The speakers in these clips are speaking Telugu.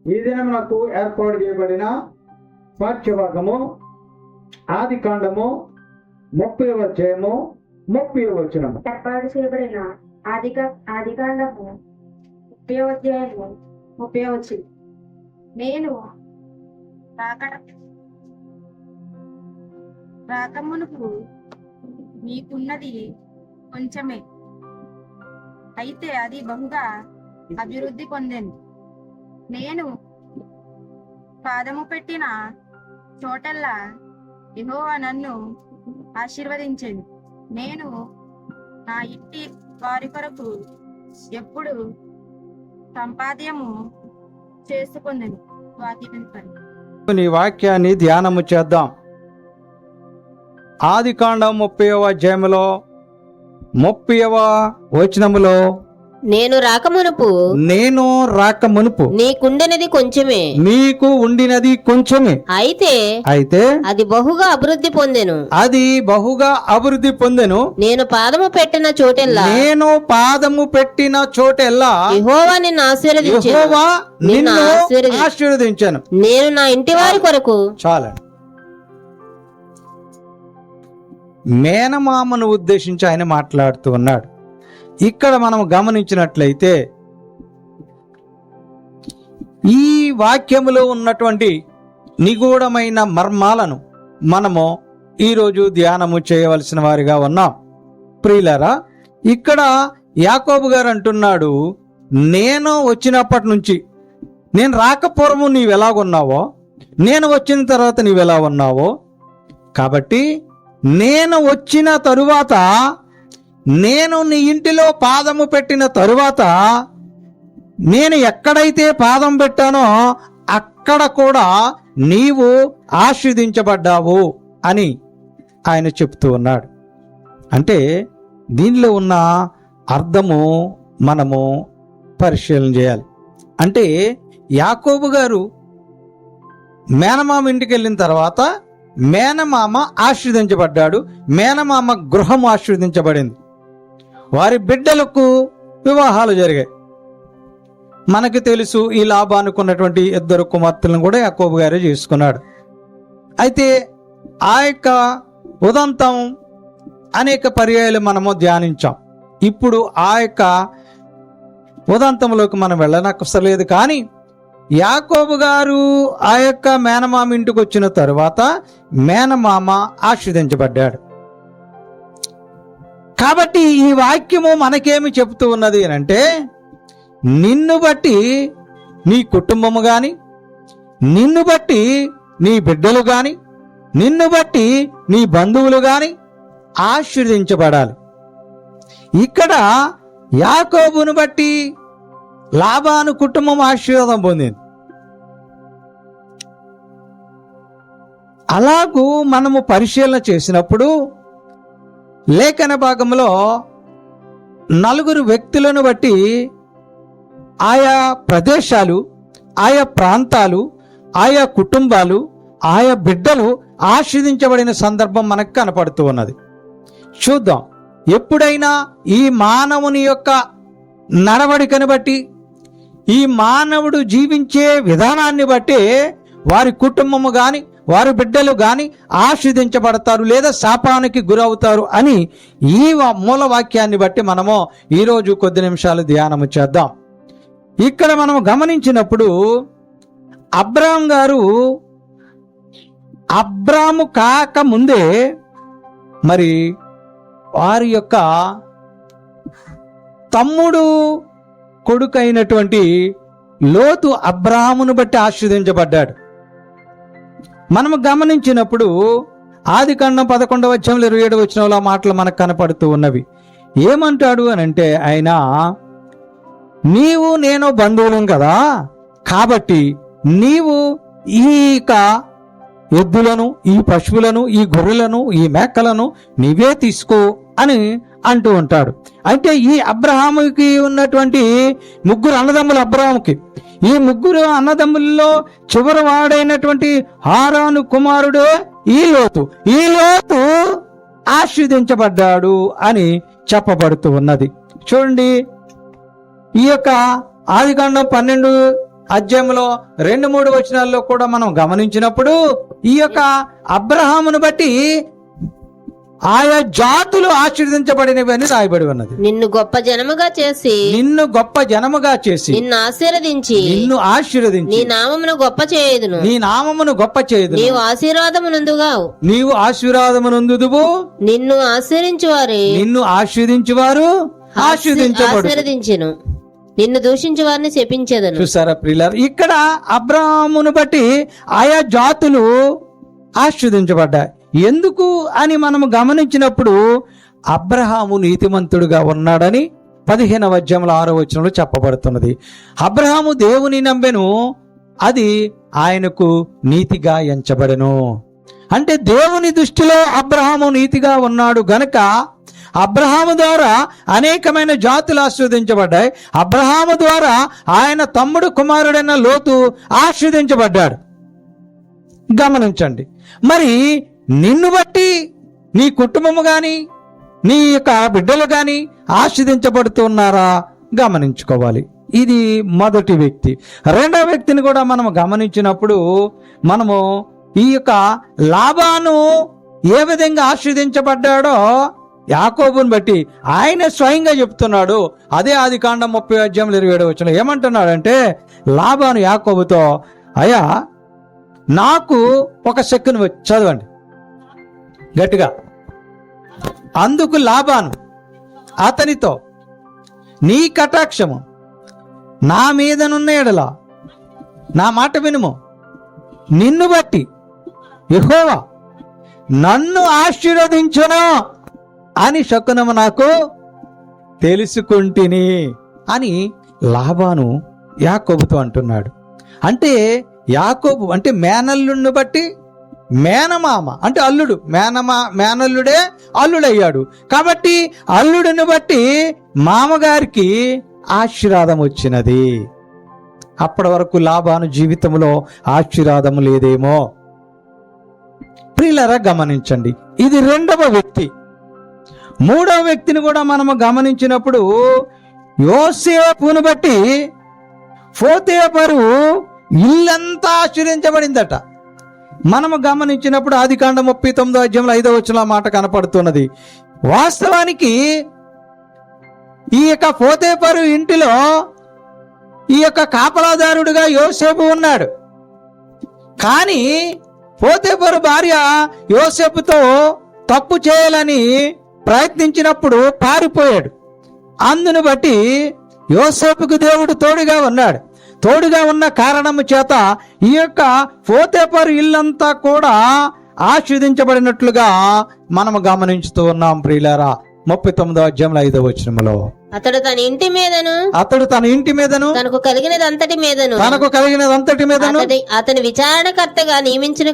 ఈ దినమునకు ఏర్పాటు చేయబడిన పాఠ్యభాగము ఆదికాండము 30వ అధ్యాయము 30వ వచనము. ఏర్పాటు చేయబడిన ఆదికాండము 30వ అధ్యాయము 30వ వచనం. నేను రాకమునుపు మీకున్నది కొంచెమే, అయితే అది బహుగా అభివృద్ధి పొందాను. నేను పాదము పెట్టిన చోటల్లా యెహోవా నన్ను ఆశీర్వదించాను. నేను నా ఇంటి వారి కొరకు ఎప్పుడు సంపాద్యము చేసుకుందును. నీ వాక్యాన్ని ధ్యానము చేద్దాం. ఆదికాండం 30వ అధ్యాయములో 30వ వచనములో నేను రాకమునుపు నీకుండినది కొంచెమే, నీకు ఉండినది కొంచెమే, అయితే అది బహుగా అభివృద్ధి పొందెను. నేను పాదము పెట్టిన చోటెల్లా యెహోవా నిన్ను ఆశీర్వదించాను. నేను నా ఇంటి వారి కొరకు. చాలండి. మేనమామను ఉద్దేశించి ఆయన మాట్లాడుతూ ఉన్నాడు. ఇక్కడ మనం గమనించినట్లయితే ఈ వాక్యములో ఉన్నటువంటి నిగూఢమైన మర్మాలను మనము ఈరోజు ధ్యానము చేయవలసిన వారిగా ఉన్నాం. ప్రియులారా, ఇక్కడ యాకోబు గారు అంటున్నాడు, నేను వచ్చినప్పటి నుంచి, నేను రాకపూర్వము నీవెలాగున్నావో, నేను వచ్చిన తర్వాత నీవెలా ఉన్నావో, కాబట్టి నేను వచ్చిన తరువాత, నేను నీ ఇంటిలో పాదము పెట్టిన తరువాత, నేను ఎక్కడైతే పాదం పెట్టానో అక్కడ కూడా నీవు ఆశీర్వదించబడ్డావు అని ఆయన చెప్తూ ఉన్నాడు. అంటే దీనిలో ఉన్న అర్థము మనము పరిశీలన చేయాలి. అంటే యాకోబు గారు మేనమామ ఇంటికి వెళ్ళిన తర్వాత మేనమామ ఆశీర్వదించబడ్డాడు, మేనమామ గృహం ఆశీర్వదించబడింది, వారి బిడ్డలకు వివాహాలు జరిగాయి. మనకు తెలుసు, ఈ లాభానుకున్నటువంటి 2 కుమార్తెలను కూడా యాకోబు గారే చేసుకున్నాడు. అయితే ఆ యొక్క ఉదంతం అనేక పర్యాయాలు మనము ధ్యానించాం. ఇప్పుడు ఆ యొక్క ఉదంతంలోకి మనం వెళ్ళనక్కర్లేదు. కానీ యాకోబు గారు ఆ యొక్క మేనమామ ఇంటికి వచ్చిన తరువాత మేనమామ ఆశీర్వదించబడ్డాడు. కాబట్టి ఈ వాక్యము మనకేమి చెబుతూ ఉన్నది అంటే, నిన్ను బట్టి నీ కుటుంబము గాని, నిన్ను బట్టి నీ బిడ్డలు గాని, నిన్ను బట్టి నీ బంధువులు గాని ఆశీర్వదించబడాలి. ఇక్కడ యాకోబును బట్టి లాబాను కుటుంబం ఆశీర్వాదం పొందింది. అలాగూ మనము పరిశీలన చేసినప్పుడు లేఖన భాగంలో 4 వ్యక్తులను బట్టి ఆయా ప్రదేశాలు, ఆయా ప్రాంతాలు, ఆయా కుటుంబాలు, ఆయా బిడ్డలు ఆశీర్వదించబడిన సందర్భం మనకు కనపడుతూ ఉన్నది. చూద్దాం. ఎప్పుడైనా ఈ మానవుని యొక్క నడవడికను బట్టి, ఈ మానవుడు జీవించే విధానాన్ని బట్టి వారి కుటుంబము గాని, వారి బిడ్డలు గాని ఆశీర్వదించబడతారు లేదా శాపానికి గురవుతారు అని ఈ మూల వాక్యాన్ని బట్టి మనము ఈరోజు కొద్ది నిమిషాలు ధ్యానము చేద్దాం. ఇక్కడ మనం గమనించినప్పుడు అబ్రాహాం గారు అబ్రాము కాక ముందే మరి వారి యొక్క తమ్ముడు కొడుకైనటువంటి లోతు అబ్రాహామును బట్టి ఆశీర్వదించబడ్డాడు. మనము గమనించినప్పుడు ఆదికాండం 11వ అధ్యాయం 27వ వచనంలో మాటలు మనకు కనపడుతూ ఉన్నవి. ఏమంటాడు అని అంటే, ఆయన నీవు నేను బంధువులం కదా, కాబట్టి నీవు ఈ ఎద్దులను, ఈ పశువులను, ఈ గొర్రెలను, ఈ మేకలను నీవే తీసుకో అని అంటూ ఉంటాడు. అంటే ఈ అబ్రహాముకి ఉన్నటువంటి 3 అన్నదమ్ములు అబ్రహాముకి, ఈ 3 అన్నదమ్ముల్లో చివరి వాడైనటువంటి హారాను కుమారుడు ఈ లోతు ఆశీర్వదించబడ్డాడు అని చెప్పబడుతూ ఉన్నది. చూడండి, ఈ యొక్క ఆదికాండం 12 అధ్యాయంలో 2-3 వచనాల్లో కూడా మనం గమనించినప్పుడు ఈ యొక్క అబ్రహామును బట్టి ఆయా జాతులు ఆశీర్వదించబడినవి అని రాయబడి ఉన్నది. నిన్ను గొప్ప జనముగా చేసి నిన్ను గొప్ప జనముగా చేసి నిన్ను ఆశీర్వదించి నిన్ను ఆశీర్వదించి నీ నామమును గొప్ప చేయుదును. నీ నామమును గొప్ప చేయదు. నీవు ఆశీర్వాదమునందుగావు. నీవు ఆశీర్వాదమునందుదువు. నిన్ను ఆశీర్వించువారి నిన్ను ఆశీర్వదించువారు ఆశీర్వదించబడు. ఆశీర్వదించును. నిన్ను దూషించు వారిని శపించెదను. చూసారా ప్రియులారా, ఇక్కడ అబ్రహామును బట్టి ఆయా జాతులు ఆశీర్వదించబడ్డాయి. ఎందుకు అని మనము గమనించినప్పుడు అబ్రహాము నీతిమంతుడుగా ఉన్నాడని 15వ అధ్యాయంలో 6వ వచనంలో చెప్పబడుతున్నది. అబ్రహాము దేవుని నమ్మెను, అది ఆయనకు నీతిగా ఎంచబడెను. అంటే దేవుని దృష్టిలో అబ్రహాము నీతిగా ఉన్నాడు గనక అబ్రహాము ద్వారా అనేకమైన జాతులు ఆశీర్వదించబడ్డాయి. అబ్రహాము ద్వారా ఆయన తమ్ముడు కుమారుడైన లోతు ఆశీర్వదించబడ్డాడు. గమనించండి, మరి నిన్ను బట్టి నీ కుటుంబము గాని నీ యొక్క బిడ్డలు గాని ఆశీర్వదించబడుతున్నారా గమనించుకోవాలి. ఇది మొదటి వ్యక్తి. రెండవ వ్యక్తిని కూడా మనం గమనించినప్పుడు మనము ఈ యొక్క లాబాను ఏ విధంగా ఆశీర్వదించబడ్డాడో యాకోబుని బట్టి ఆయన స్వయంగా చెప్తున్నాడు. అదే ఆదికాండం 30:27 వచనం ఏమంటున్నాడంటే, లాబాను యాకోబుతో, అయ్యా నాకు ఒక సెక్కును చదవండి గట్టిగా. అందుకు లాబాను అతనితో, నీ కటాక్షము నా మీదనున్న ఎడల నా మాట వినుము, నిన్ను బట్టి యెహోవా నన్ను ఆశీర్వదించును అని శకునము నాకు తెలుసుకుంటిని అని లాబాను యాకోబుతో అంటున్నాడు. అంటే యాకోబు అంటే మేనల్లుడిని బట్టి మేనమామ అంటే అల్లుడు, మేనల్లుడే అల్లుడయ్యాడు. కాబట్టి అల్లుడిని బట్టి మామగారికి ఆశీర్వాదం వచ్చినది. అప్పటి వరకు లాబాను జీవితంలో ఆశీర్వాదం లేదేమో. ప్రియులారా గమనించండి, ఇది రెండవ వ్యక్తి. మూడవ వ్యక్తిని కూడా మనము గమనించినప్పుడు యోసేపును బట్టి పోతీఫరు ఇల్లంతా ఆశీర్వదించబడిందట. మనము గమనించినప్పుడు ఆదికాండం 39:5 మాట కనపడుతున్నది. వాస్తవానికి ఈ యొక్క పోతీఫరు ఇంటిలో ఈ యొక్క కాపలాదారుడుగా యోసేపు ఉన్నాడు. కానీ పోతీఫరు భార్య యోసేపుతో తప్పు చేయాలని ప్రయత్నించినప్పుడు పారిపోయాడు. అందును బట్టి యోసేపుకు దేవుడు తోడుగా ఉన్నాడు. తోడుగా ఉన్న కారణము చేత ఈ యొక్క పోతీఫరు ఇల్లంతా కూడా ఆశీర్వదించబడినట్లుగా మనము గమనించుతూ ఉన్నాం. ప్రియులారా 39:5 అతడు తన ఇంటి మీదను తనకు కలిగినదంతటి మీదను అతని విచారణకర్తగా నియమించిన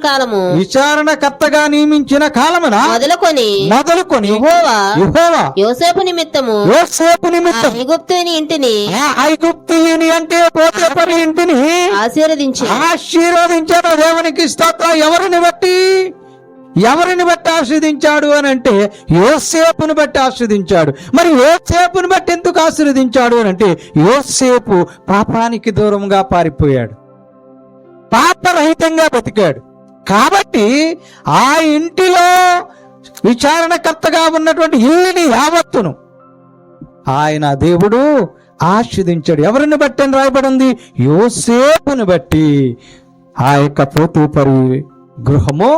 కాలమున మొదలుకొని యెహోవా యోసేపు నిమిత్తము ఐగుప్తుని ఇంటిని అంటే పోతీఫరు ఇంటిని ఆశీర్వదించాడు. దేవునికి స్తోత్రం. ఎవరిని బట్టి ఆశీర్వదించాడు అని అంటే యోసేపును బట్టి ఆశీర్వదించాడు. మరి యోసేపును బట్టి ఎందుకు ఆశీర్వదించాడు అని అంటే యోసేపు పాపానికి దూరంగా పారిపోయాడు, పాపరహితంగా బతికాడు. కాబట్టి ఆ ఇంటిలో విచారణకర్తగా ఉన్నటువంటి ఇల్లుని యావత్తును ఆయన దేవుడు ఆశీర్వదించాడు. ఎవరిని బట్టి అని రాయబడింది? యోసేపును బట్టి ఆ యొక్క పోతీఫరు గృహము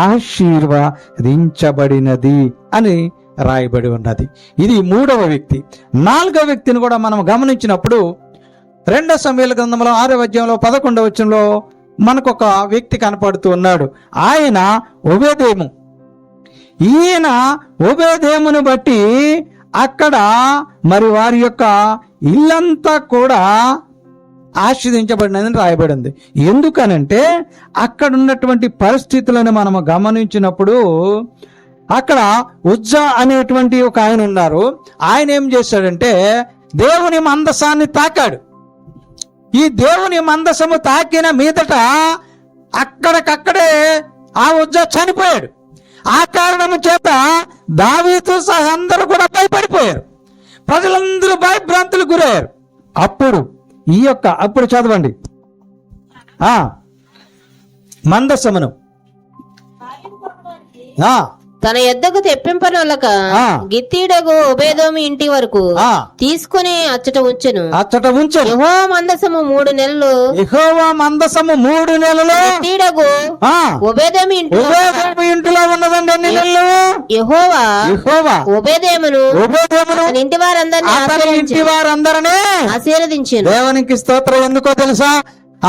ఆశీర్వదించబడినది అని రాయబడి ఉన్నది. ఇది మూడవ వ్యక్తి. నాలుగవ వ్యక్తిని కూడా మనం గమనించినప్పుడు 2 సమూయేలు గ్రంథంలో 6:11 మనకు ఒక వ్యక్తి కనపడుతూ ఉన్నాడు. ఆయన ఓబేదేము. ఈయన ఓబేదేమును బట్టి అక్కడ మరి వారి యొక్క ఇల్లంతా కూడా ఆశీర్వదించబడినదని రాయబడింది. ఎందుకనంటే అక్కడ ఉన్నటువంటి పరిస్థితులను మనం గమనించినప్పుడు అక్కడ ఉజ్జా అనేటువంటి ఒక ఆయన ఉన్నారు. ఆయన ఏం చేశాడంటే దేవుని మందసాన్ని తాకాడు. ఈ దేవుని మందసము తాకిన మీదట అక్కడికక్కడే ఆ ఉజ్జా చనిపోయాడు. ఆ కారణము చేత దావీదు సహా అందరూ కూడా భయపడిపోయారు. ప్రజలందరూ భయభ్రాంతులకు గురయ్యారు. అప్పుడు చదవండి మందసమును తన యొద్దకు తెప్పింపనొల్లక గిత్తీడగు ఒబేదోము ఇంటి వరకు తీసుకుని అచ్చట ఉంచెను. యెహోవా మందసము 3 నెలలు గిత్తీడగు ఒబేదోము ఇంటిలో ఉన్నదండి. ఎన్ని నెలలు? యెహోవా ఒబేదేమును ఇంటి వారందరినీ ఆశీర్వదించెను. దేవునికి స్తోత్రం. ఎందుకో తెలుసా?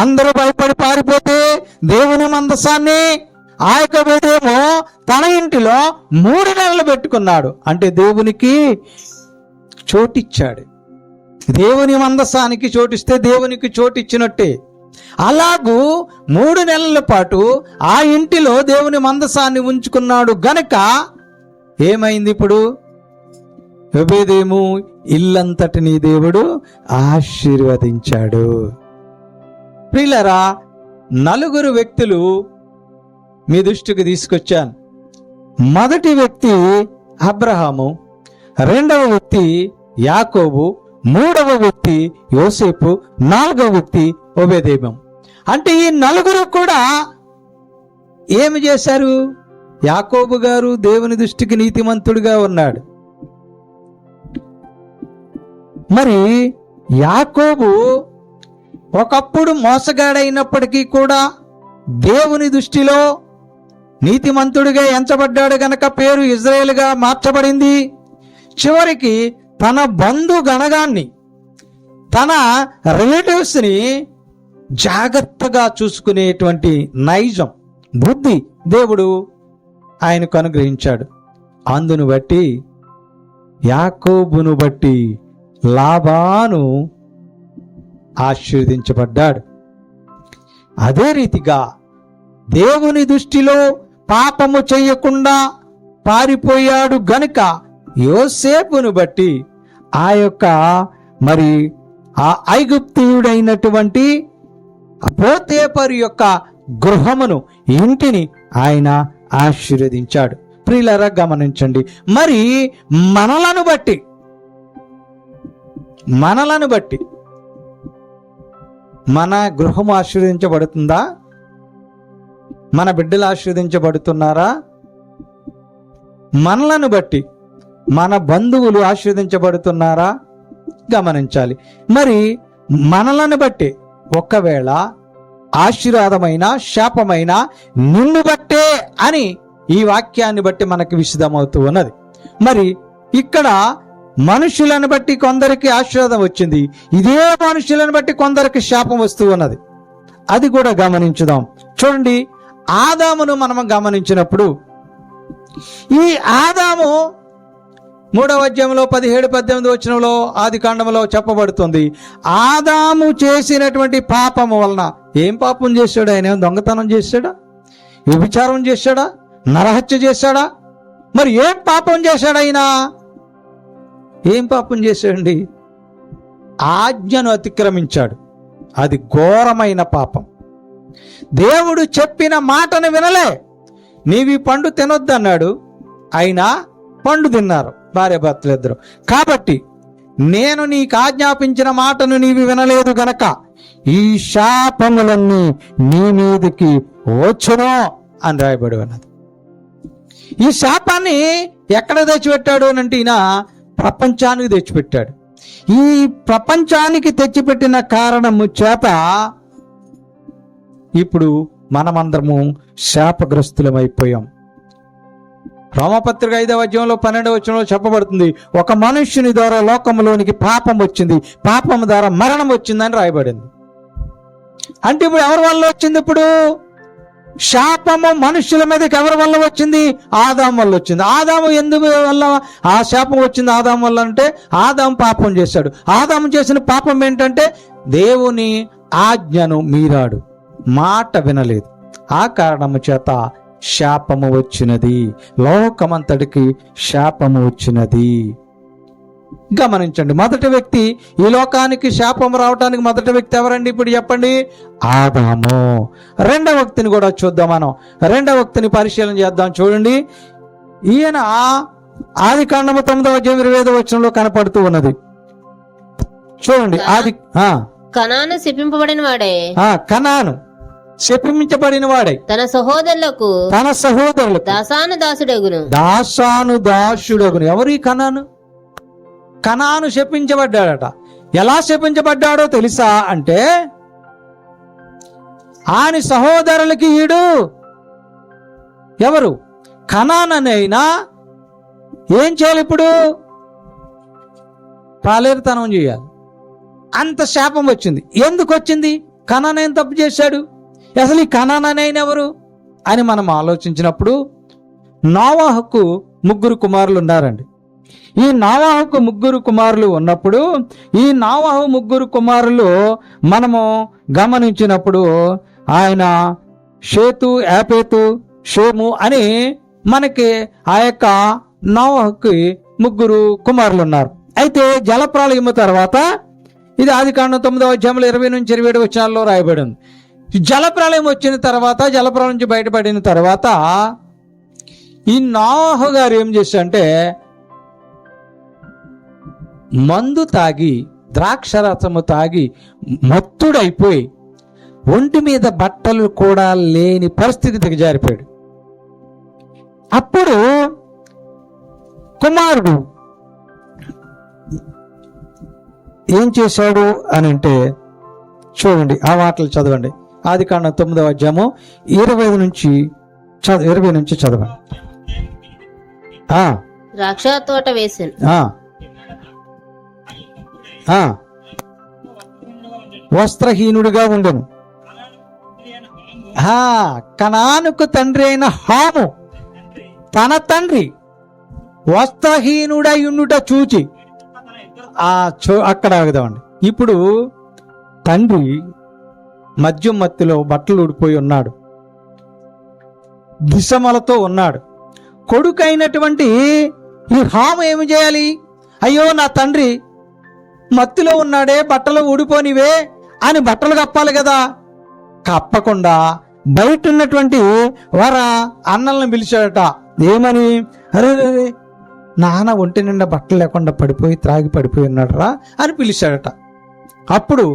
అందరూ భయపడి పారిపోతే దేవుని మందసాన్ని ఆ యొక్క బేదేమో తన ఇంటిలో 3 నెలలు పెట్టుకున్నాడు. అంటే దేవునికి చోటిచ్చాడు. దేవుని మందసానికి చోటిస్తే దేవునికి చోటిచ్చినట్టే. అలాగూ 3 నెలల పాటు ఆ ఇంటిలో దేవుని మందసాన్ని ఉంచుకున్నాడు గనక ఏమైంది? ఇప్పుడు ఒబేదేము ఇల్లంతటిని దేవుడు ఆశీర్వదించాడు. ప్రియులారా, 4 వ్యక్తులు మీ దృష్టికి తీసుకొచ్చాను. మొదటి వ్యక్తి అబ్రహాము, 2వ వ్యక్తి యాకోబు, 3వ వ్యక్తి యోసేపు, 4వ వ్యక్తి ఒబేదేము. అంటే ఈ 4 కూడా ఏమి చేశారు? యాకోబు గారు దేవుని దృష్టికి నీతిమంతుడిగా ఉన్నాడు. మరి యాకోబు ఒకప్పుడు మోసగాడైనప్పటికీ కూడా దేవుని దృష్టిలో నీతిమంతుడిగా ఎంచబడ్డాడు గనక పేరు ఇజ్రాయేలుగా మార్చబడింది. చివరికి తన బంధు గణగాన్ని, తన రిలేటివ్స్ ని జాగ్రత్తగా చూసుకునేటువంటి నైజం, బుద్ధి దేవుడు ఆయనకు అనుగ్రహించాడు. అందును బట్టి యాకోబును బట్టి లాబాను ఆశీర్వదించబడ్డాడు. అదే రీతిగా దేవుని దృష్టిలో పాపము చేయకుండా పారిపోయాడు గనుక యోసేపును బట్టి ఆ యొక్క మరి ఆ ఐగుప్తీయుడైనటువంటి పోతేపరు యొక్క గృహమును, ఇంటిని ఆయన ఆశీర్వదించాడు. ప్రియులారా గమనించండి. మరి మనలను బట్టి మన గృహము ఆశీర్వదించబడుతుందా? మన బిడ్డలు ఆశీర్వదించబడుతున్నారా? మనలను బట్టి మన బంధువులు ఆశీర్వదించబడుతున్నారా? గమనించాలి. మరి మనలను బట్టి ఒకవేళ ఆశీర్వాదమైన శాపమైన నిన్ను బట్టే అని ఈ వాక్యాన్ని బట్టి మనకి విశదమవుతూ ఉన్నది. మరి ఇక్కడ మనుషులను బట్టి కొందరికి ఆశీర్వాదం వచ్చింది, ఇదే మనుషులను బట్టి కొందరికి శాపం వస్తూ ఉన్నది. అది కూడా గమనించుదాం. చూడండి, ఆదామును మనం గమనించినప్పుడు ఈ ఆదాము 3వ అధ్యాయంలో 17-18 వచనంలో ఆది కాండంలో చెప్పబడుతుంది. ఆదాము చేసినటువంటి పాపము వలన ఏం పాపం చేశాడు? ఆయన దొంగతనం చేశాడా? వ్యభిచారం చేశాడా? నరహత్య చేశాడా? మరి ఏం పాపం చేశాడు ఆయన? ఏం పాపం చేశాడండి? ఆజ్ఞను అతిక్రమించాడు. అది ఘోరమైన పాపం. దేవుడు చెప్పిన మాటను వినలే. నీవి పండు తినొద్దన్నాడు, అయినా పండు తిన్నారు భార్యాభర్తలిద్దరు. కాబట్టి నేను నీకు ఆజ్ఞాపించిన మాటను నీవి వినలేదు గనక ఈ శాపములన్నీ నీ మీదకి వచ్చును అని రాయబడి ఉన్నది. ఈ శాపాన్ని ఎక్కడ తెచ్చిపెట్టాడు అంటే ఈయన ప్రపంచానికి తెచ్చిపెట్టాడు. ఈ ప్రపంచానికి తెచ్చిపెట్టిన కారణము చేత ఇప్పుడు మనమందరము శాపగ్రస్తులమైపోయాం. రోమపత్రిక 5వ అధ్యాయంలో 12వ వచనంలో చెప్పబడుతుంది, ఒక మనుష్యుని ద్వారా లోకంలోనికి పాపం వచ్చింది, పాపం ద్వారా మరణం వచ్చిందని రాయబడింది. అంటే ఇప్పుడు ఎవరి వల్ల వచ్చింది? ఇప్పుడు శాపము మనుషుల మీదకి ఎవరి వల్ల వచ్చింది? ఆదాము వల్ల వచ్చింది. ఆదాము ఎందుకు వల్ల ఆ శాపం వచ్చింది? ఆదాము వల్ల అంటే ఆదాము పాపం చేశాడు. ఆదాము చేసిన పాపం ఏంటంటే దేవుని ఆజ్ఞను మీరాడు, మాట వినలేదు. ఆ కారణము చేత శాపము వచ్చినది, లోకమంతటికి శాపము వచ్చినది. గమనించండి, మొదటి వ్యక్తి ఈ లోకానికి శాపం రావటానికి మొదటి వ్యక్తి ఎవరండి? ఇప్పుడు చెప్పండి, ఆదాము. రెండవ వ్యక్తిని కూడా చూద్దాం. మనం రెండవ వ్యక్తిని పరిశీలన చేద్దాం. చూడండి, ఈయన ఆది కాండము 9వ అధ్యాయం 25వ వచనంలో కనపడుతూ ఉన్నది. చూడండి, ఆది కనాను శపింపబడిన వాడే. కనాను శపించబడిన వాడై తన సహోదరులకు దాసాను దాసుడగును. ఎవరు ఈ కనాను? కనాను శపించబడ్డాడట. ఎలా శపించబడ్డాడో తెలుసా అంటే, ఆయన సహోదరులకి ఈడు ఎవరు? కనానైనా ఏం చేయాలి? ఇప్పుడు పాలేరుతనం చేయాలి. అంత శాపం వచ్చింది. ఎందుకు వచ్చింది? కనాన ఏం తప్పు చేశాడు? అసలు ఈ కనానైన ఎవరు అని మనం ఆలోచించినప్పుడు, నోవాహుకు 3 కుమారులు ఉన్నారండి. ఈ నోవాహుకు 3 కుమారులు ఉన్నప్పుడు, ఈ నోవాహు 3 కుమారులు మనము గమనించినప్పుడు, ఆయన షేతు, యాపేతు, షేము అని మనకి ఆ యొక్క నోవాహుకి 3 కుమారులు ఉన్నారు. అయితే జలప్రళయము తర్వాత, ఇది ఆదికాండం 9వ అధ్యాయంలో 20 నుంచి 27 వచనాల్లో రాయబడి ఉంది. జలప్రళయం వచ్చిన తర్వాత, జలప్రళయం నుంచి బయటపడిన తర్వాత ఈ నోవాహు గారు ఏం చేశారంటే, మందు తాగి, ద్రాక్షరసము తాగి మత్తుడైపోయి ఒంటి మీద బట్టలు కూడా లేని పరిస్థితి దిగజారిపోయాడు. అప్పుడు కుమారుడు ఏం చేశాడు అని అంటే, చూడండి ఆ మాటలు చదవండి. ఆదికాండం 9వ అధ్యాయము 20 నుంచి చదవండి. ద్రాక్ష తోట వేసాను, వస్త్రహీనుడిగా ఉండెను. కనానుకు తండ్రి అయిన హాము తన తండ్రి వస్త్రహీనుడై ఉండుట చూచి, అక్కడ ఆగుదామండి. ఇప్పుడు తండ్రి మద్యం మత్తులో బట్టలు ఊడిపోయి ఉన్నాడు, దిశమలతో ఉన్నాడు. కొడుకు అయినటువంటి ఈ హాము ఏమి చేయాలి? అయ్యో నా తండ్రి మత్తులో ఉన్నాడే, బట్టలు ఊడిపోనివే అని బట్టలు కప్పాలి కదా. కప్పకుండా బయట ఉన్నటువంటి అన్నల్ని పిలిచాడట. ఏమని? అరే నాన్న ఒంటి నిండా బట్టలు లేకుండా త్రాగి పడిపోయి ఉన్నాడు రా అని పిలిచాడట. అప్పుడు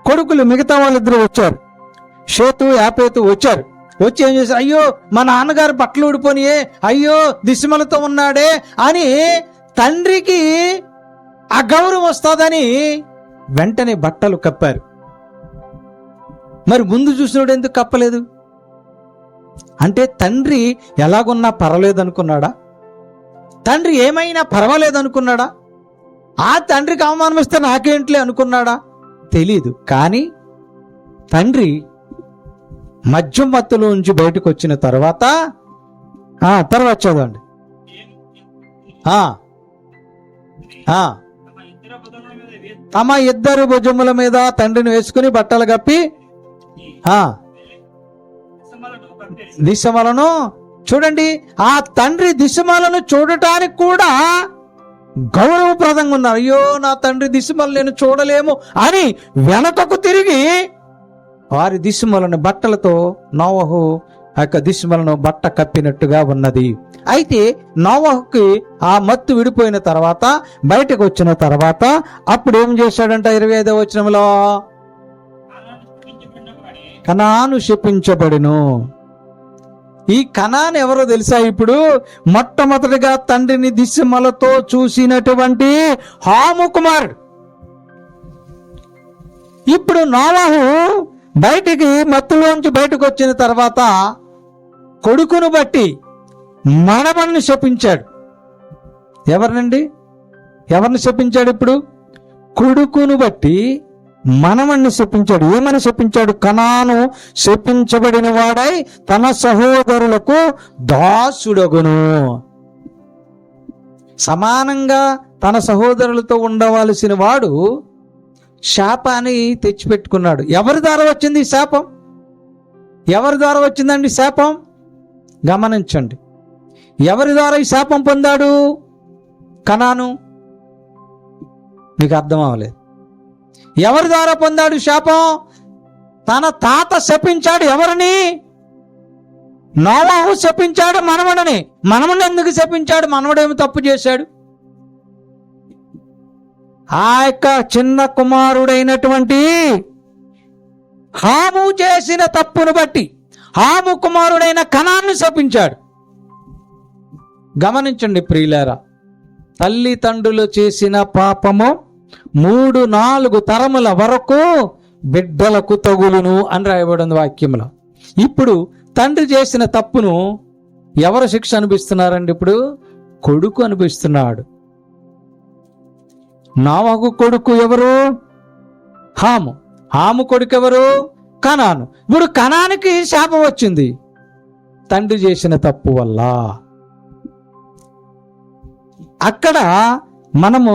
కొడుకులు మిగతా వాళ్ళిద్దరూ వచ్చారు, షేతు, యాపేతు వచ్చారు. వచ్చి ఏం చేశారు? అయ్యో మా నాన్నగారు బట్టలు ఊడిపోనియే, అయ్యో దిశమలతో ఉన్నాడే అని తండ్రికి అగౌరవం వస్తుందని వెంటనే బట్టలు కప్పారు. మరి ముందు చూసినోడు ఎందుకు కప్పలేదు? అంటే తండ్రి ఎలాగున్నా పర్వాలేదు అనుకున్నాడా? తండ్రి ఏమైనా పర్వాలేదు అనుకున్నాడా? ఆ తండ్రికి అవమానం ఇస్తే నాకేంట్లే అనుకున్నాడా? తెలీదు. కానీ తండ్రి మద్యం మత్తులో నుంచి బయటకు వచ్చిన తర్వాత చదవండి. తమ 2 భుజముల మీద తండ్రిని వేసుకుని బట్టలు కప్పి దిశమలను చూడండి. ఆ తండ్రి దిశమలను చూడటానికి కూడా గౌరవప్రదంగా ఉన్నారు. అయ్యో నా తండ్రి దిశమలు నేను చూడలేము అని వెనకకు తిరిగి వారి దిశమలను బట్టలతో నోవహు యొక్క దిశమలను బట్ట కప్పినట్టుగా ఉన్నది. అయితే నోవహుకి ఆ మత్తు విడిపోయిన తర్వాత, బయటకు వచ్చిన తర్వాత అప్పుడు ఏం చేశాడంట? 25వ వచనంలో, కనాను శపించబడెను. ఈ కనాను ఎవరో తెలుసా? ఇప్పుడు మొట్టమొదటిగా తండ్రిని దిశమలతో చూసినటువంటి హాము కుమారుడు. ఇప్పుడు నోవహు బయటికి మత్తులోంచి బయటకు వచ్చిన తర్వాత కొడుకును బట్టి మనవణ్ణి శపించాడు. ఎవరినండి? ఎవరిని శపించాడు? ఇప్పుడు కొడుకును బట్టి మనవణ్ణి శపించాడు. ఏమని శపించాడు? కనాను శపించబడిన వాడై తన సహోదరులకు దాసుడగును. సమానంగా తన సహోదరులతో ఉండవలసిన వాడు శాపాన్ని తెచ్చిపెట్టుకున్నాడు. ఎవరి ద్వారా వచ్చింది ఈ శాపం? ఎవరి ద్వారా వచ్చిందండి శాపం? గమనించండి. ఎవరి ద్వారా ఈ శాపం పొందాడు కనాను? మీకు అర్థం అవ్వలేదు. ఎవరి ద్వారా పొందాడు శాపం? తన తాత శపించాడు. ఎవరిని? నోవహు శపించాడు మనవడని. మనవడిని ఎందుకు శపించాడు? మనవడేమి తప్పు చేశాడు? ఆ యొక్క చిన్న కుమారుడైనటువంటి హాము చేసిన తప్పును బట్టి హాము కుమారుడైన కనాన్ను శపించాడు. గమనించండి ప్రియులారా, తల్లిదండ్రులు చేసిన పాపము 3-4 తరముల వరకు బిడ్డలకు తగులును అని రాయబడింది వాక్యంలో. ఇప్పుడు తండ్రి చేసిన తప్పును ఎవరు శిక్ష అనిపిస్తున్నారండి? ఇప్పుడు కొడుకు అనిపిస్తున్నాడు. నోవహు కొడుకు ఎవరు? హాము. హాము కొడుకు ఎవరు? కనాను. ఇప్పుడు కనానికి శాపం వచ్చింది తండ్రి చేసిన తప్పు వల్ల. అక్కడ మనము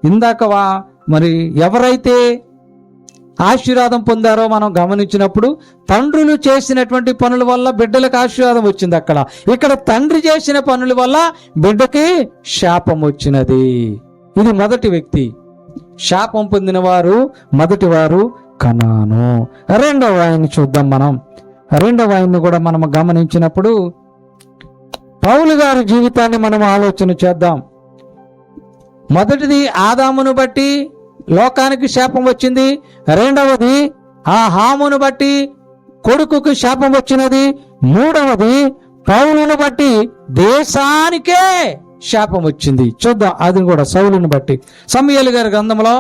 ఇందాక మరి ఎవరైతే ఆశీర్వాదం పొందారో మనం గమనించినప్పుడు తండ్రులు చేసినటువంటి పనుల వల్ల బిడ్డలకు ఆశీర్వాదం వచ్చింది. ఇక్కడ తండ్రి చేసిన పనుల వల్ల బిడ్డకి శాపం వచ్చినది. ఇది మొదటి వ్యక్తి. శాపం పొందిన వారు మొదటి వారు కనాను. రెండవ ఆయన్ని చూద్దాం మనం. రెండవ ఆయన్ని కూడా మనం గమనించినప్పుడు పౌలు గారి జీవితాన్ని మనం ఆలోచన చేద్దాం. మొదటిది ఆదామును బట్టి లోకానికి శాపం వచ్చింది. రెండవది ఆ హామును బట్టి కొడుకుకు శాపం వచ్చినది. మూడవది పౌలును బట్టి దేశానికే శాపం వచ్చింది. చూద్దాం అది కూడా సౌలును బట్టి. సమూయేలు గారి గ్రంథంలో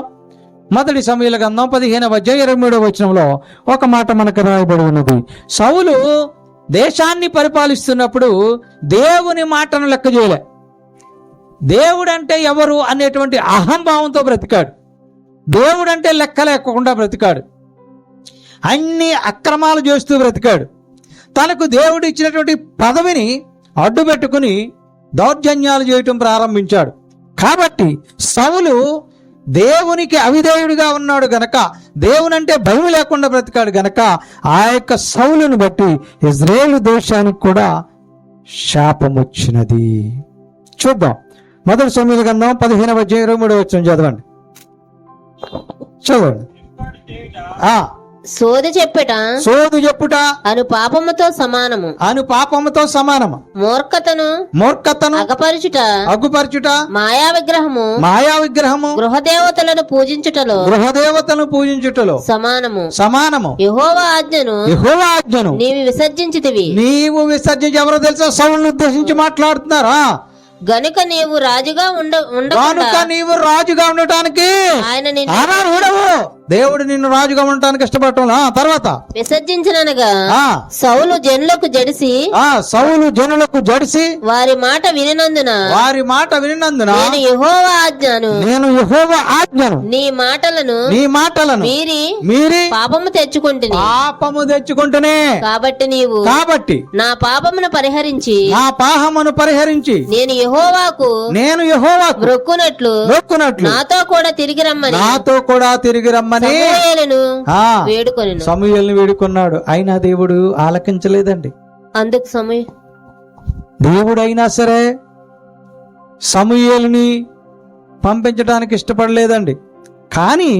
మొదటి సమూయేలు గ్రంథం 15వ అధ్యాయం 23వ వచనంలో ఒక మాట మనకు రాయబడి ఉన్నది. సౌలు దేశాన్ని పరిపాలిస్తున్నప్పుడు దేవుని మాటను లెక్క చేయలే. దేవుడంటే ఎవరు అనేటువంటి అహంభావంతో బ్రతికాడు. దేవుడంటే లెక్క లేకుండా బ్రతికాడు. అన్ని అక్రమాలు చేస్తూ బ్రతికాడు. తనకు దేవుడు ఇచ్చినటువంటి పదవిని అడ్డు పెట్టుకుని దౌర్జన్యాలు చేయటం ప్రారంభించాడు. కాబట్టి సౌలు దేవునికి అవిధేయుడిగా ఉన్నాడు గనక, దేవునంటే భయం లేకుండా బ్రతికాడు గనక ఆ యొక్క సౌలును బట్టి ఇజ్రాయేలు దేశానికి కూడా శాపం వచ్చినది. చూద్దాం. మొదటి సమూయేలు గ్రంథం 15వ అధ్యాయం 23వ వచనం చదవండి. సోది చెప్పుట అను పాపముతో సమానము. మూర్ఖతను అగుపరచుట మాయా విగ్రహము గృహదేవతలను పూజించుటలో సమానము. యెహోవా ఆజ్ఞను నీవు విసర్జించితివి. ఎవరో తెలుసా? సౌలును ఉద్దేశించి మాట్లాడుతున్నారా? గనుక నీవు రాజుగా ఉండటానికి ఆయన దేవుడు నిన్ను రాజుగా ఉండటానికి ఇష్టపడటం. తర్వాత విసర్జించనగా సౌలు జనులకు జడిసి వారి మాట వినినందున నేను యెహోవా ఆజ్ఞను నీ మాటలను మీరి పాపము తెచ్చుకుంటునే. కాబట్టి నా పాపమును పరిహరించి నేను యెహోవాకు మొక్కునట్లు నాతో కూడా తిరిగి రమ్మని సమూయేలును వేడుకున్నాడు. అయినా దేవుడు ఆలకించలేదండి. అందుకు దేవుడు అయినా సరే సమూయేలుని పంపించడానికి ఇష్టపడలేదండి. కానీ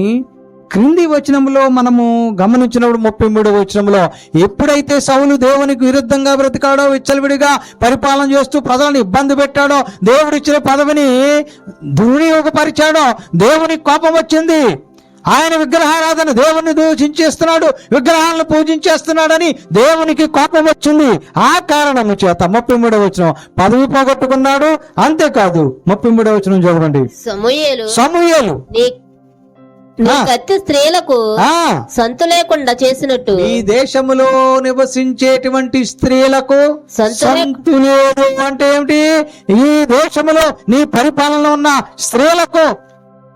క్రింది వచనంలో మనము గమనించినప్పుడు 33వ వచనంలో ఎప్పుడైతే సౌలు దేవునికి విరుద్ధంగా బ్రతికాడో, విచ్చలవిడిగా పరిపాలన చేస్తూ ప్రజలను ఇబ్బంది పెట్టాడో, దేవుడిచ్చిన పదవిని దుర్వినియోగపరిచాడో దేవునికి కోపం వచ్చింది. ఆయన విగ్రహారాధన, దేవుణ్ణి దూషించేస్తున్నాడు, విగ్రహాలను పూజించేస్తున్నాడని దేవునికి కోపం వచ్చింది. ఆ కారణము చేత 33వ వచనం పదవి పోగొట్టుకున్నాడు. అంతేకాదు 33వ వచనం చదవండి. సమూయేలు కత్తి స్త్రీలకు సంతు లేకుండా చేసినట్టు ఈ దేశములో నివసించేటువంటి స్త్రీలకు సంతు లేదు. అంటే ఏమిటి? ఈ దేశములో నీ పరిపాలనలో ఉన్న స్త్రీలకు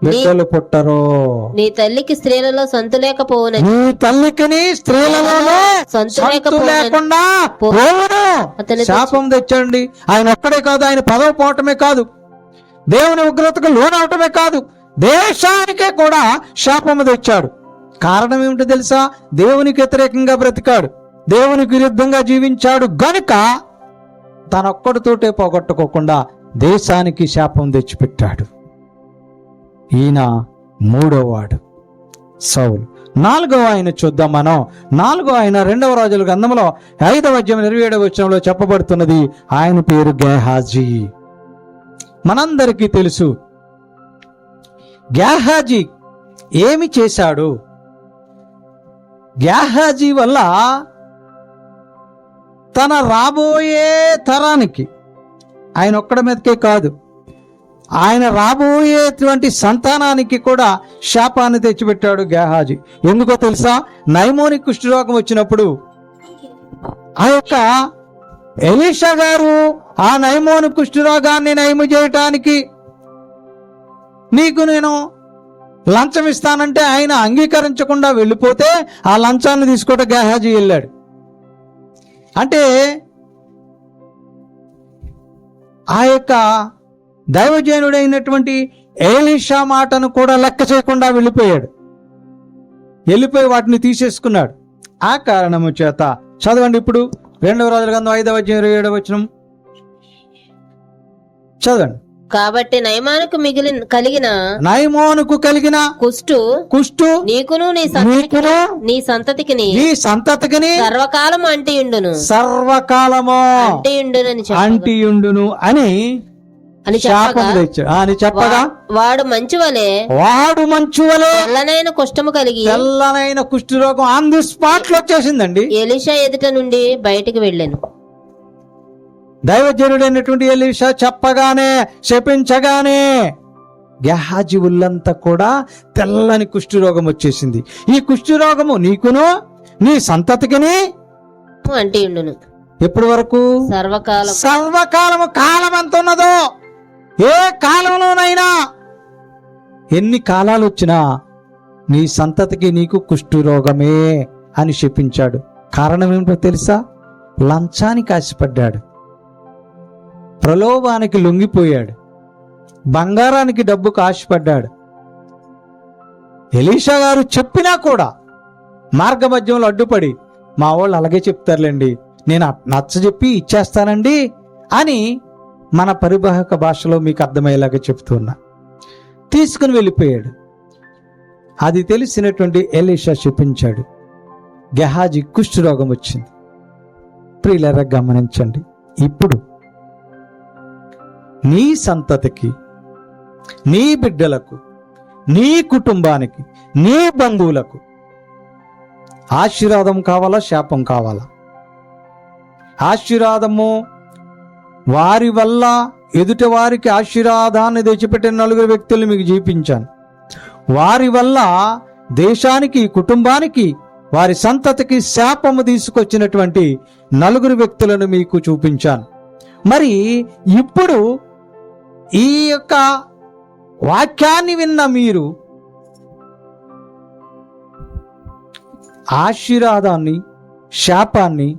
బిడ్డలు పుట్టరు. నీ తల్లికి స్త్రీలలో సంతు లేకపోవును. నీ తల్లికి స్త్రీలలో సంతు లేకుండా అతని శాపం తెచ్చండి. ఆయన ఒక్కడే కాదు, ఆయన పదవి పోవటమే కాదు, దేవుని ఉగ్రతకు లోనవటమే కాదు, దేశానికే కూడా శాపము తెచ్చాడు. కారణం ఏమిటో తెలుసా? దేవునికి వ్యతిరేకంగా బ్రతికాడు, దేవునికి విరుద్ధంగా జీవించాడు గనుక తనొక్కడితోటే పోగొట్టుకోకుండా దేశానికి శాపం తెచ్చిపెట్టాడు. ఈయన 3వ వాడు సౌలు. 4వ ఆయన చూద్దాం మనం. 4వ ఆయన 2వ రాజుల గ్రంథంలో 5వ అధ్యాయం 27వ వచనంలో చెప్పబడుతున్నది. ఆయన పేరు గేహాజీ. మనందరికీ తెలుసు గేహాజీ ఏమి చేశాడు? గేహాజీ వల్ల తన రాబోయే తరానికి, ఆయన ఒక్కడి మీదకే కాదు, ఆయన రాబోయేటువంటి సంతానానికి కూడా శాపాన్ని తెచ్చిపెట్టాడు గేహాజీ. ఎందుకో తెలుసా? నయమోని కుష్ఠరోగం వచ్చినప్పుడు ఆ యొక్క ఎలీషా గారు ఆ నయమోని కుష్ఠరోగాన్ని నయము చేయటానికి నీకు నేను లంచం ఇస్తానంటే ఆయన అంగీకరించకుండా వెళ్ళిపోతే ఆ లంచాన్ని తీసుకోవడం గేహాజీ వెళ్ళాడు. అంటే ఆ యొక్క దైవజనుడైనటువంటి ఎలీషా మాటను కూడా లెక్క చేయకుండా వెళ్ళిపోయాడు. వెళ్ళిపోయి వాటిని తీసేసుకున్నాడు. ఆ కారణము చేత చదవండి ఇప్పుడు 2 రాజుల గ్రంథం 5వ అధ్యాయం 27వ వచనం చదవండి. కాబట్టి నయమానుకు కలిగిన కుష్టు నీకును నీ సంతతికిని సర్వకాలము సర్వకాలము అంటియుండును అని చెప్పగా వాడు మంచు వలె తెల్లనైన కుష్ఠరోగం ఆన్ ది స్పాట్ లో వచ్చేసిందండి. ఎలీషా ఎదుట నుండి బయటికి వెళ్ళాను. దైవజనుడైనటువంటి ఎలీషా చెప్పగానే, శపించగానే గేహాజీ ఒళ్ళంతా కూడా తెల్లని కుష్ఠరోగం వచ్చేసింది. ఈ కుష్ఠరోగము నీకును నీ సంతతికిని అంటియుండును. ఎప్పటి వరకు? సర్వకాలము. కాలం ఎంత ఉన్నదో, ఏ కాలంలోనైనా ఎన్ని కాలాలు వచ్చినా నీ సంతతికి నీకు కుష్ఠరోగమే అని శపించాడు. కారణం ఏమిటో తెలుసా? లంచానికి ఆశపడ్డాడు, ప్రలోభానికి లొంగిపోయాడు, బంగారానికి డబ్బుకు ఆశపడ్డాడు. ఎలీషా గారు చెప్పినా కూడా మార్గ మధ్యంలో అడ్డుపడి, మా వాళ్ళు అలాగే చెప్తారులేండి, నేను నచ్చజెప్పి ఇచ్చేస్తానండి అని మన పరివాహక భాషలో మీకు అర్థమయ్యేలాగా చెప్తున్నా, తీసుకుని వెళ్ళిపోయాడు. అది తెలిసినటువంటి ఎలీషా శపించాడు. గెహాజీ కుష్ఠరోగం వచ్చింది. ప్రియులారా గమనించండి, ఇప్పుడు నీ సంతతికి, నీ బిడ్డలకు, నీ కుటుంబానికి, నీ బంధువులకు ఆశీర్వాదం కావాలా, శాపం కావాలా? ఆశీర్వాదము, వారి వల్ల ఎదుటి వారికి ఆశీర్వాదాన్ని తెచ్చిపెట్టిన 4 వ్యక్తులు మీకు చూపించాను. వారి వల్ల దేశానికి, కుటుంబానికి, వారి సంతతికి శాపము తీసుకొచ్చినటువంటి 4 వ్యక్తులను మీకు చూపించాను. మరి ఇప్పుడు ఈ యొక్క వాక్యాన్ని విన్న మీరు ఆశీర్వాదాన్ని, శాపాన్ని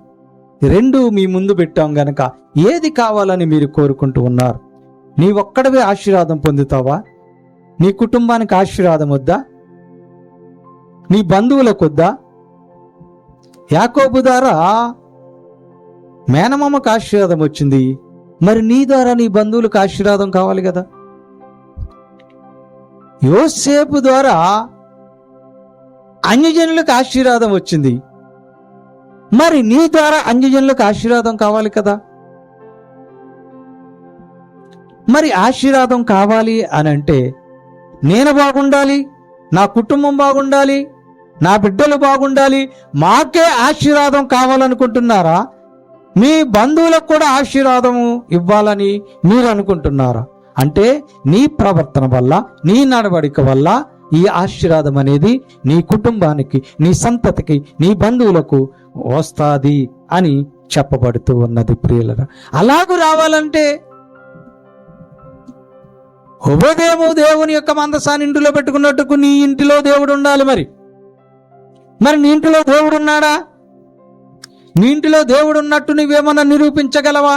రెండు మీ ముందు పెట్టాం గనక ఏది కావాలని మీరు కోరుకుంటూ ఉన్నారు? నీ ఒక్కడవే ఆశీర్వాదం పొందుతావా? నీ కుటుంబానికి ఆశీర్వాదం వద్దా? నీ బంధువులకు వద్దా? యాకోబు ద్వారా మేనమామకు ఆశీర్వాదం వచ్చింది, మరి నీ ద్వారా నీ బంధువులకు ఆశీర్వాదం కావాలి కదా. యోసేపు ద్వారా అన్యజనులకు ఆశీర్వాదం వచ్చింది, మరి నీ ద్వారా అన్యజనులకు ఆశీర్వాదం కావాలి కదా. మరి ఆశీర్వాదం కావాలి అని అంటే నేను బాగుండాలి, నా కుటుంబం బాగుండాలి, నా బిడ్డలు బాగుండాలి, మాకే ఆశీర్వాదం కావాలనుకుంటున్నారా? మీ బంధువులకు కూడా ఆశీర్వాదము ఇవ్వాలని మీరు అనుకుంటున్నారా? అంటే నీ ప్రవర్తన వల్ల, నీ నడవడిక వల్ల ఈ ఆశీర్వాదం అనేది నీ కుటుంబానికి, నీ సంతతికి, నీ బంధువులకు వస్తాది అని చెప్పబడుతూ ఉన్నది. ప్రియులరా, అలాగూ రావాలంటే ఉభయదేము దేవుని యొక్క మందసాన్ని ఇంటిలో పెట్టుకున్నట్టుకు నీ ఇంటిలో దేవుడు ఉండాలి. మరి నీ ఇంటిలో దేవుడు ఉన్నాడా? నీ ఇంటిలో దేవుడు ఉన్నట్టు నువ్వేమన్నా నిరూపించగలవా?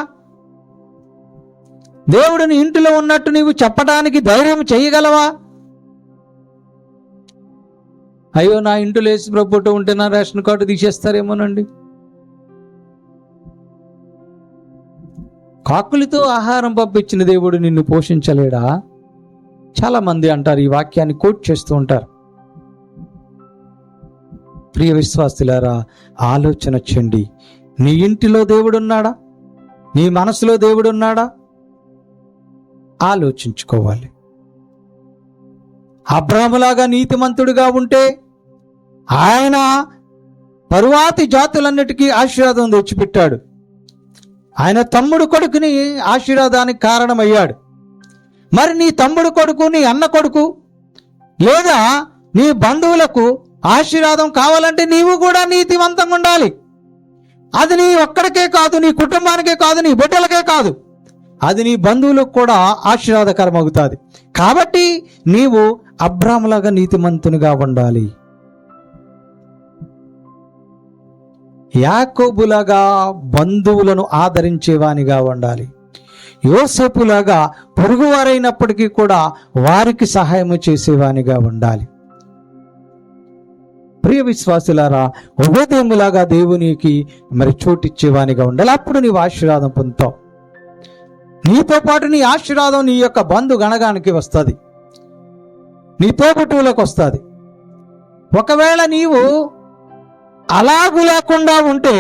దేవుడిని ఇంటిలో ఉన్నట్టు నీవు చెప్పడానికి ధైర్యం చేయగలవా? అయ్యో, నా ఇంటిలో యేసు ప్రభు ఫోటో ఉంటే నా రేషన్ కార్డు తీసేస్తారేమోనండి. కాకులతో ఆహారం పంపించిన దేవుడు నిన్ను పోషించలేడా? చాలా మంది అంటారు, ఈ వాక్యాన్ని కోట్ చేస్తూ ఉంటారు. ప్రియ విశ్వాసులారా, ఆలోచన చెండి. నీ ఇంటిలో దేవుడున్నాడా? నీ మనసులో దేవుడున్నాడా? ఆలోచించుకోవాలి. అబ్రాహాములాగా నీతిమంతుడిగా ఉంటే ఆయన తరువాతి జాతులన్నిటికీ ఆశీర్వాదం తెచ్చిపెట్టాడు. ఆయన తమ్ముడు కొడుకుని ఆశీర్వాదానికి కారణమయ్యాడు. మరి నీ తమ్ముడు కొడుకు, నీ అన్న కొడుకు లేదా నీ బంధువులకు ఆశీర్వాదం కావాలంటే నీవు కూడా నీతివంతంగా ఉండాలి. అది నీ ఒక్కడికే కాదు, నీ కుటుంబానికే కాదు, నీ బిడ్డలకే కాదు, అది నీ బంధువులకు కూడా ఆశీర్వాదకరం అవుతుంది. కాబట్టి నీవు అబ్రాహాములాగా నీతిమంతునిగా ఉండాలి. యాకోబులాగా బంధువులను ఆదరించేవానిగా ఉండాలి. యోసేపులాగా పొరుగువారైనప్పటికీ కూడా వారికి సహాయం చేసేవానిగా ఉండాలి. ప్రియ విశ్వాసులారా, ఉభయదేములాగా దేవునికి మరి చోటిచ్చేవానిగా ఉండాలి. అప్పుడు నీవు ఆశీర్వాదం పొందుతావు. నీతో పాటు నీ ఆశీర్వాదం నీ యొక్క బంధు గణగానికి వస్తుంది, నీ తోబుట్టువులకు వస్తుంది. ఒకవేళ నీవు అలాగు లేకుండా ఉంటే,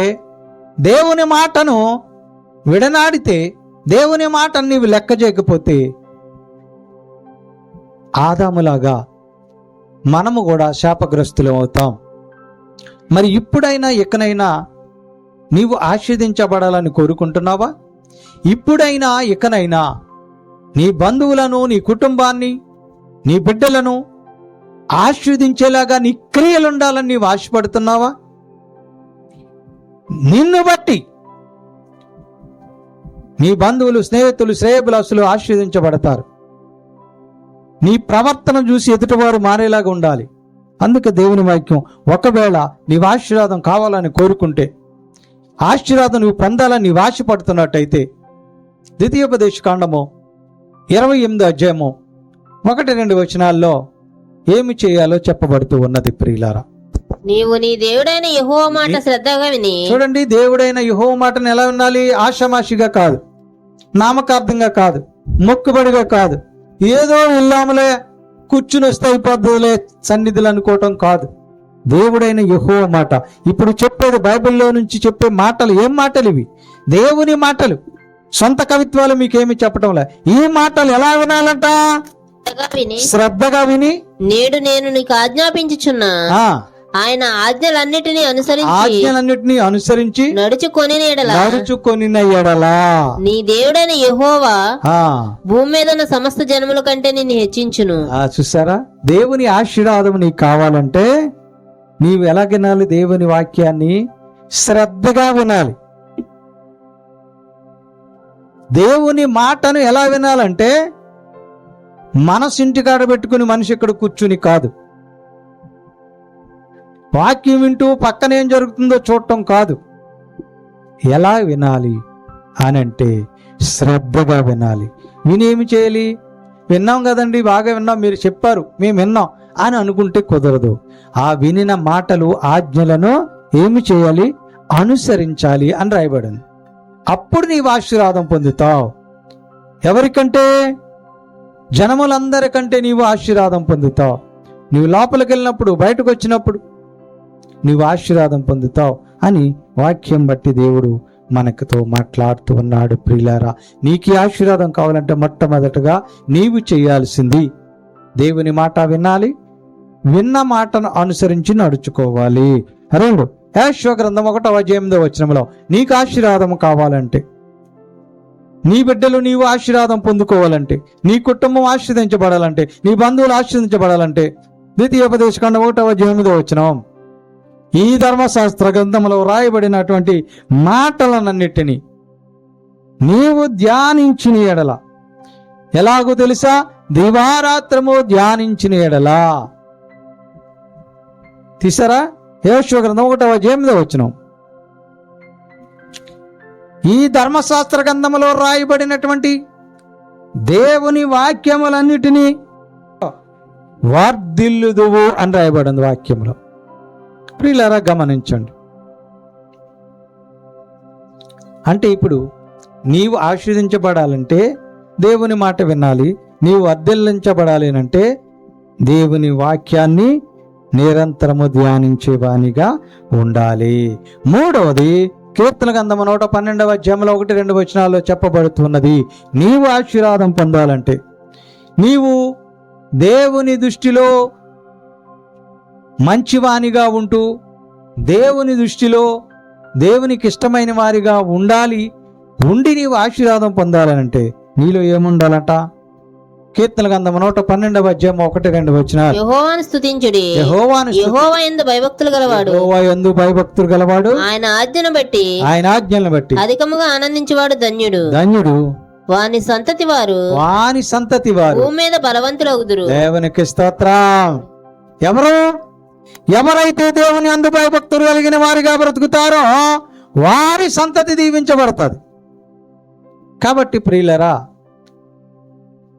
దేవుని మాటను విడనాడితే, దేవుని మాటను నీవు లెక్క చేయకపోతే, ఆదాములాగా మనము కూడా శాపగ్రస్తులం అవుతాం. మరి ఇప్పుడైనా ఇకనైనా నీవు ఆశీర్వదించబడాలని కోరుకుంటున్నావా? ఇప్పుడైనా ఇకనైనా నీ బంధువులను, నీ కుటుంబాన్ని, నీ బిడ్డలను ఆశీర్వదించేలాగా నీ క్రియలు ఉండాలని నీవు ఆశపడుతున్నావా? నిన్ను బట్టి నీ బంధువులు, స్నేహితులు, శ్రేయభిలాషులు ఆశీర్వదించబడతారు. నీ ప్రవర్తన చూసి ఎదుటివారు మారేలాగా ఉండాలి. అందుకే దేవుని వాక్యం, ఒకవేళ నీవు ఆశీర్వాదం కావాలని కోరుకుంటే, ఆశీర్వాదం నువ్వు పొందాలని నీవు ఆశపడుతున్నట్టయితే, ద్వితీయోపదేశకాండము 28వ అధ్యాయము 1-2 వచనాల్లో ఏమి చేయాలో చెప్పబడుతూ ఉన్నది. ప్రియులారా, నీవు నీ దేవుడైన యెహోవా మాట శ్రద్ధగా విని. చూడండి, దేవుడైన యెహోవా మాటను ఎలా వినాలి? ఆషామాషిగా కాదు, నామకార్థంగా కాదు, మొక్కుబడిగా కాదు, ఏదో ఇల్లాములే కూర్చుని వస్తే అయిపోద్దులే సన్నిధులు అనుకోవటం కాదు. దేవుడైన యెహోవా మాట. ఇప్పుడు చెప్పేది బైబిల్లో నుంచి చెప్పే మాటలు. ఏం మాటలు ఇవి? దేవుని మాటలు. సొంత కవిత్వాలు మీకేమి చెప్పటంలే. ఈ మాటలు ఎలా వినాలంట? శ్రద్ధగా విని, నేడు నేను నీకు ఆజ్ఞాపించుచున్నా ఆయన ఆజ్ఞలన్నిటినీ అనుసరించి నడుచుకొని ఎడలా నీ దేవుడైన యెహోవా భూమి మీద ఉన్న సమస్త జనముల కంటే నిన్ను హెచ్చించును. చూసారా, దేవుని ఆశీర్వాదం నీకు కావాలంటే నీవు ఎలా వినాలి? దేవుని వాక్యాన్ని శ్రద్ధగా వినాలి. దేవుని మాటను ఎలా వినాలంటే మనసు ఇంటికాడ పెట్టుకుని మనిషి ఇక్కడ కూర్చుని కాదు, వాక్యం వింటూ పక్కన ఏం జరుగుతుందో చూడటం కాదు. ఎలా వినాలి అనంటే శ్రద్ధగా వినాలి. వినేమి చేయాలి? విన్నాం కదండి, బాగా విన్నాం, మీరు చెప్పారు, మేము విన్నాం అని అనుకుంటే కుదరదు. ఆ వినిన మాటలు, ఆజ్ఞలను ఏమి చేయాలి? అనుసరించాలి అని రాయబడింది. అప్పుడు నీవు ఆశీర్వాదం పొందుతావు. ఎవరికంటే? జనములందరికంటే నీవు ఆశీర్వాదం పొందుతావు. నీవు లోపలికి వెళ్ళినప్పుడు, బయటకు వచ్చినప్పుడు నీవు ఆశీర్వాదం పొందుతావు అని వాక్యం బట్టి దేవుడు మనకుతో మాట్లాడుతూ ఉన్నాడు. ప్రియులారా, నీకు ఆశీర్వాదం కావాలంటే మొట్టమొదటగా నీవు చేయాల్సింది దేవుని మాట వినాలి, విన్న మాటను అనుసరించి నడుచుకోవాలి. 2 యెషయా గ్రంథం 1:8 వచనంలో నీకు ఆశీర్వాదం కావాలంటే, నీ బిడ్డలు నీవు ఆశీర్వాదం పొందుకోవాలంటే, నీ కుటుంబం ఆశీర్వదించబడాలంటే, నీ బంధువులు ఆశీర్వదించబడాలంటే, ద్వితీయోపదేశకాండం 1:8 వచనం, ఈ ధర్మశాస్త్ర గ్రంథంలో రాయబడినటువంటి మాటలన్నిటినీ నీవు ధ్యానించిన ఎడల, ఎలాగో తెలుసా? దివారాత్రము ధ్యానించిన ఎడల. తీసారా? యెషయా గ్రంథం 1:8 వచనం. ఈ ధర్మశాస్త్ర గ్రంథంలో రాయబడినటువంటి దేవుని వాక్యములన్నిటినీ వర్ధిల్లుదువు అని రాయబడింది వాక్యంలో. ప్రియులారా, గమనించండి. అంటే ఇప్పుడు నీవు ఆశీర్వదించబడాలంటే దేవుని మాట వినాలి, నీవు వర్ధిల్లించబడాలి అంటే దేవుని వాక్యాన్ని నిరంతరము ధ్యానించేవానిగా ఉండాలి. 3వది కీర్తన గ్రంథము 112వ అధ్యాయంలో 1-2 వచనాల్లో చెప్పబడుతున్నది, నీవు ఆశీర్వాదం పొందాలంటే, నీవు దేవుని దృష్టిలో మంచివానిగా ఉంటూ దేవుని దృష్టిలో దేవునికి ఇష్టమైన వారిగా ఉండాలి, ఉండి నీవు ఆశీర్వాదం పొందాలనంటే నీలో ఏముండాలట? కీర్తన గ్రంథం 112వ అధ్యాయం 1-2 వచనాలు. యెహోవాను స్తుతించుడి, యెహోవాను యెహోవా యందు భయభక్తులు గలవాడు, యెహోవా యందు భయభక్తులు గలవాడు, ఆయన ఆజ్ఞను బట్టి ఆయన ఆజ్ఞలను బట్టి అధికముగా ఆనందించువాడు ధన్యుడు. ధన్యుడు. వాని సంతతి వారు భూమి మీద బలవంతులగుదురు. దేవునికి స్తోత్రం. ఎవరైతే దేవుని యందు భయభక్తులు కలిగిన వారిగా బ్రతుకుతారో వారి సంతతి దీవించబడుతుంది. కాబట్టి ప్రియులరా,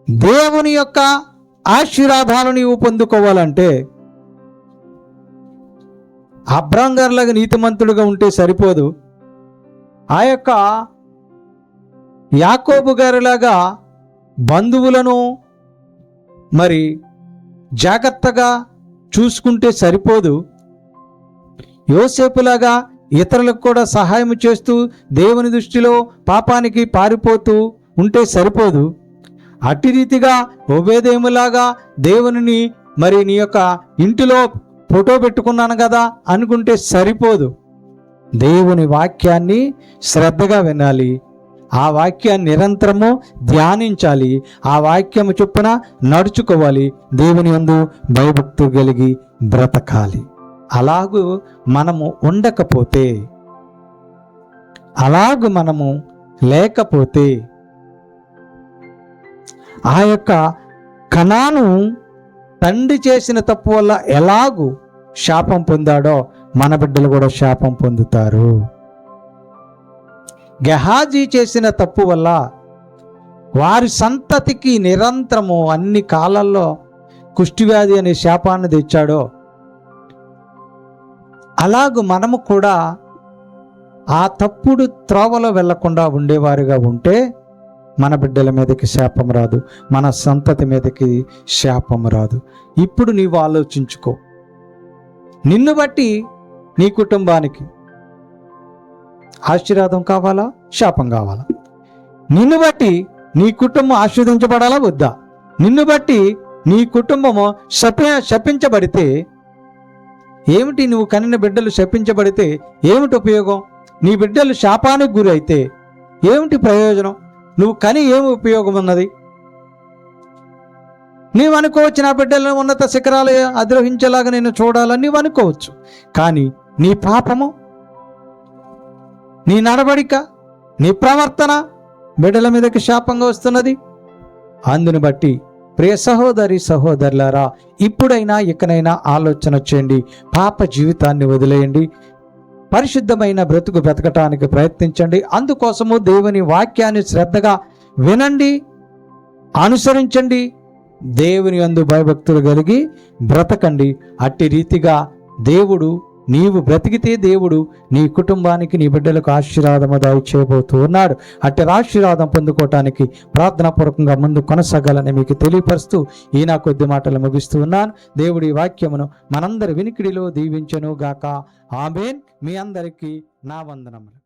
దేవుని యొక్క ఆశీర్వాదాలు నీవు పొందుకోవాలంటే అబ్రాహాము గారిలాగా నీతిమంతుడుగా ఉంటే సరిపోదు. ఆ యొక్క యాకోబు గారిలాగా బంధువులను మరి జాగ్రత్తగా చూసుకుంటే సరిపోదు. యోసేపులాగా ఇతరులకు కూడా సహాయం చేస్తూ దేవుని దృష్టిలో పాపానికి పారిపోతూ ఉంటే సరిపోదు. అట్టి రీతిగా ఓబేదేములాగా దేవునిని మరి నీ యొక్క ఇంటిలో ఫోటో పెట్టుకున్నాను కదా అనుకుంటే సరిపోదు. దేవుని వాక్యాన్ని శ్రద్ధగా వినాలి, ఆ వాక్యాన్ని నిరంతరము ధ్యానించాలి, ఆ వాక్యము చొప్పున నడుచుకోవాలి, దేవుని యందు భయభక్తులు కలిగి బ్రతకాలి. అలాగూ మనము ఉండకపోతే, అలాగూ మనము లేకపోతే ఆ యొక్క కనాను తండ్రి చేసిన తప్పు వల్ల ఎలాగూ శాపం పొందాడో మన బిడ్డలు కూడా శాపం పొందుతారు. గెహాజీ చేసిన తప్పు వల్ల వారి సంతతికి నిరంతరము అన్ని కాలాల్లో కుష్ఠవ్యాధి అనే శాపాన్ని తెచ్చాడో అలాగూ మనము కూడా ఆ తప్పుడు త్రోవలో వెళ్లకుండా ఉండేవారుగా ఉంటే మన బిడ్డల మీదకి శాపం రాదు, మన సంతతి మీదకి శాపం రాదు. ఇప్పుడు నీవు ఆలోచించుకో, నిన్ను బట్టి నీ కుటుంబానికి ఆశీర్వాదం కావాలా, శాపం కావాలా? నిన్ను బట్టి నీ కుటుంబం ఆశీర్వదించబడాలా వద్దా? నిన్ను బట్టి నీ కుటుంబము శపించబడితే ఏమిటి? నువ్వు కనిన బిడ్డలు శపించబడితే ఏమిటి ఉపయోగం? నీ బిడ్డలు శాపానికి గురి అయితే ఏమిటి ప్రయోజనం? నువ్వు కని ఏమి ఉపయోగం ఉన్నది? నీవు అనుకోవచ్చు, నా బిడ్డలను ఉన్నత శిఖరాలు అధిరోహించేలాగా నేను చూడాలని నీవు అనుకోవచ్చు. కానీ నీ పాపము, నీ నడవడిక, నీ ప్రవర్తన బిడ్డల మీదకి శాపంగా వస్తున్నది. అందుని బట్టి ప్రియ సహోదరి సహోదరులారా, ఇప్పుడైనా ఇకనైనా ఆలోచన చేయండి. పాప జీవితాన్ని వదిలేయండి, పరిశుద్ధమైన బ్రతుకు బ్రతకటానికి ప్రయత్నించండి. అందుకోసము దేవుని వాక్యాన్ని శ్రద్ధగా వినండి, అనుసరించండి, దేవుని యందు భయభక్తులు కలిగి బ్రతకండి. అట్టి రీతిగా దేవుడు, నీవు బ్రతికితే దేవుడు నీ కుటుంబానికి, నీ బిడ్డలకు ఆశీర్వాదము దయచేయబోతూ ఉన్నాడు. అట్టి ఆశీర్వాదం పొందుకోవటానికి ప్రార్థనాపూర్వకంగా ముందు కొనసాగాలని మీకు తెలియపరుస్తూ ఈ నా కొద్ది మాటలు ముగిస్తూ ఉన్నాను. దేవుడి వాక్యమును మనందరి వినికిడిలో దీవించెను గాక. ఆమేన్. మీ అందరికీ నా వందనములు.